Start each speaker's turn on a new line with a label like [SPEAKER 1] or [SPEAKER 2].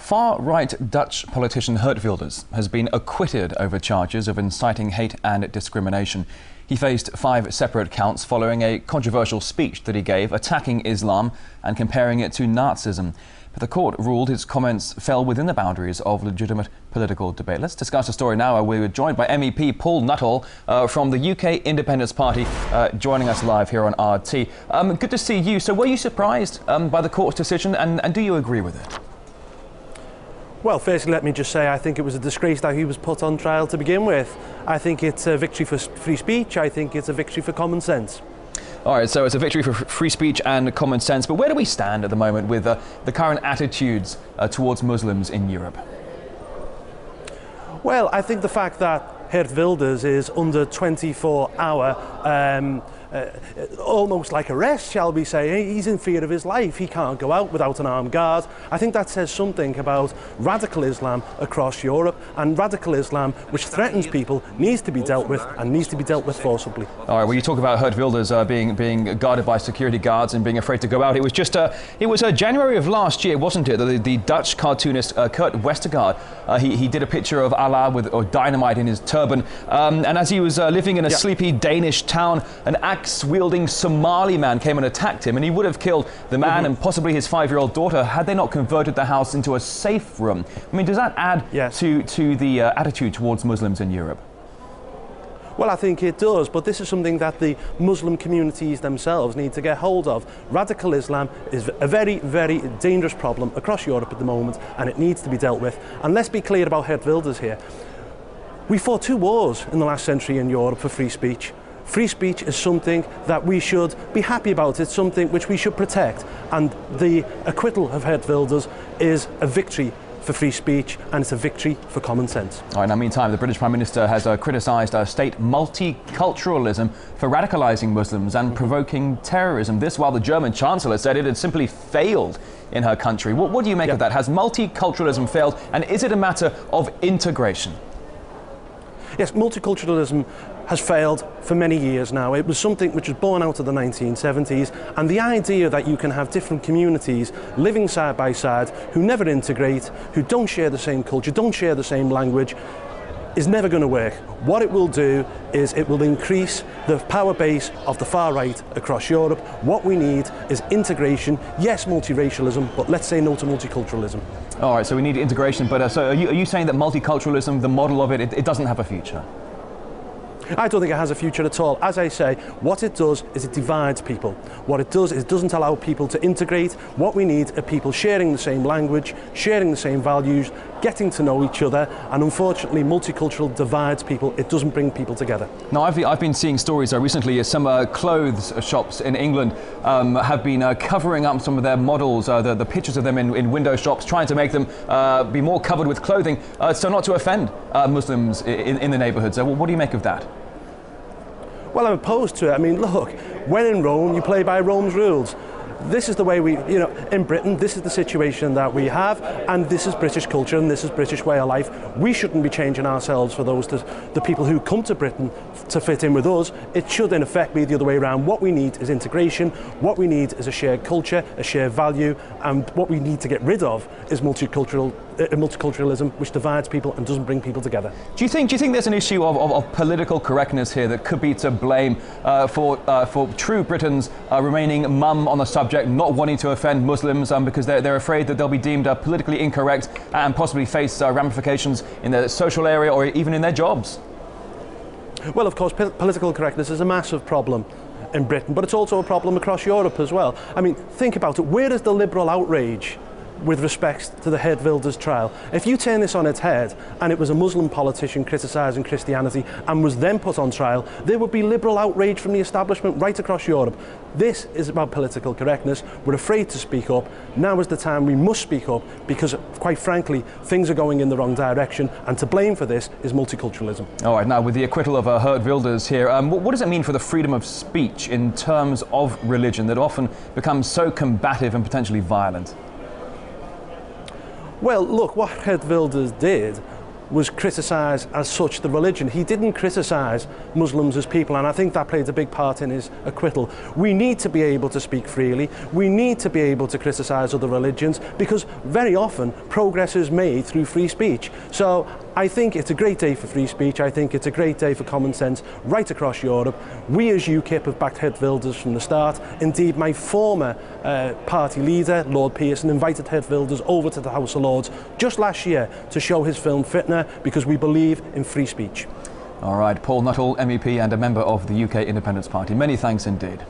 [SPEAKER 1] Far-right Dutch politician Geert Wilders has been acquitted over charges of inciting hate and discrimination. He faced 5 separate counts following a controversial speech that he gave attacking Islam and comparing it to Nazism. But the court ruled his comments fell within the boundaries of legitimate political debate. Let's discuss the story now. We were joined by MEP Paul Nuttall from the UK Independence Party, joining us live here on RT. Good to see you. So were you surprised by the court's decision, and do you agree with it?
[SPEAKER 2] Well, firstly, let me just say I think it was a disgrace that he was put on trial to begin with. I think it's a victory for free speech. I think it's a victory for common sense.
[SPEAKER 1] All right, so it's a victory for free speech and common sense. But where do we stand at the moment with the current attitudes towards Muslims in Europe?
[SPEAKER 2] Well, I think the fact that Geert Wilders is under 24-hour almost like arrest, shall we say. He's in fear of his life. He can't go out without an armed guard. I think that says something about radical Islam across Europe, and radical Islam, which threatens people, needs to be dealt with, and needs to be dealt with forcibly.
[SPEAKER 1] All right, well, you talk about Geert Wilders being guarded by security guards and being afraid to go out. It was just January of last year, wasn't it? The Dutch cartoonist Kurt Westergaard, he did a picture of Allah with dynamite in his turban, and as he was living in a sleepy Danish town, an axe-wielding Somali man came and attacked him, and he would have killed the man and possibly his 5-year-old daughter had they not converted the house into a safe room. I mean, does that add to the attitude towards Muslims in Europe?
[SPEAKER 2] Well, I think it does, but this is something that the Muslim communities themselves need to get hold of. Radical Islam is a very, very dangerous problem across Europe at the moment, and it needs to be dealt with. And let's be clear about Geert Wilders here. We fought 2 wars in the last century in Europe for free speech. Free speech is something that we should be happy about. It's something which we should protect. And the acquittal of Geert Wilders is a victory for free speech, and it's a victory for common sense.
[SPEAKER 1] All right, now meantime, the British Prime Minister has criticised state multiculturalism for radicalising Muslims and provoking terrorism. This while the German Chancellor said it had simply failed in her country. What do you make of that? Has multiculturalism failed, and is it a matter of integration?
[SPEAKER 2] Yes, multiculturalism has failed for many years now. It was something which was born out of the 1970s, and the idea that you can have different communities living side by side who never integrate, who don't share the same culture, don't share the same language, is never going to work. What it will do is it will increase the power base of the far right across Europe. What we need is integration, yes, multiracialism, but let's say no to multiculturalism.
[SPEAKER 1] All right, so we need integration, but so are you saying that multiculturalism, the model of it doesn't have a future?
[SPEAKER 2] I don't think it has a future at all. As I say, what it does is it divides people. What it does is it doesn't allow people to integrate. What we need are people sharing the same language, sharing the same values, getting to know each other, and unfortunately multicultural divides people. It doesn't bring people together.
[SPEAKER 1] Now, I've been seeing stories recently. Some clothes shops in England have been covering up some of their models, the pictures of them in window shops, trying to make them be more covered with clothing, so not to offend Muslims in the neighbourhoods. What do you make of that?
[SPEAKER 2] Well, I'm opposed to it. I mean, look, when in Rome, you play by Rome's rules. This is the way in Britain, this is the situation that we have, and this is British culture, and this is British way of life. We shouldn't be changing ourselves for the people who come to Britain to fit in with us. It should, in effect, be the other way around. What we need is integration. What we need is a shared culture, a shared value, and what we need to get rid of is multiculturalism, which divides people and doesn't bring people together.
[SPEAKER 1] Do you think there's an issue of political correctness here that could be to blame for true Britons remaining mum on the subject, not wanting to offend Muslims because they're afraid that they'll be deemed politically incorrect and possibly face ramifications in their social area or even in their jobs?
[SPEAKER 2] Well, of course, political correctness is a massive problem in Britain, but it's also a problem across Europe as well. I mean, think about it. Where is the liberal outrage with respect to the Geert Wilders trial? If you turn this on its head and it was a Muslim politician criticising Christianity and was then put on trial, there would be liberal outrage from the establishment right across Europe. This is about political correctness. We're afraid to speak up. Now is the time we must speak up because, quite frankly, things are going in the wrong direction, and to blame for this is multiculturalism.
[SPEAKER 1] All right, now with the acquittal of Geert Wilders here, what does it mean for the freedom of speech in terms of religion that often becomes so combative and potentially violent?
[SPEAKER 2] Well, look, what Geert Wilders did was criticise as such the religion. He didn't criticise Muslims as people, and I think that played a big part in his acquittal. We need to be able to speak freely. We need to be able to criticise other religions, because very often progress is made through free speech. So I think it's a great day for free speech. I think it's a great day for common sense right across Europe. We as UKIP have backed Geert Wilders from the start. Indeed, my former party leader, Lord Pearson, invited Geert Wilders over to the House of Lords just last year to show his film Fitna, because we believe in free speech.
[SPEAKER 1] All right, Paul Nuttall, MEP and a member of the UK Independence Party. Many thanks indeed.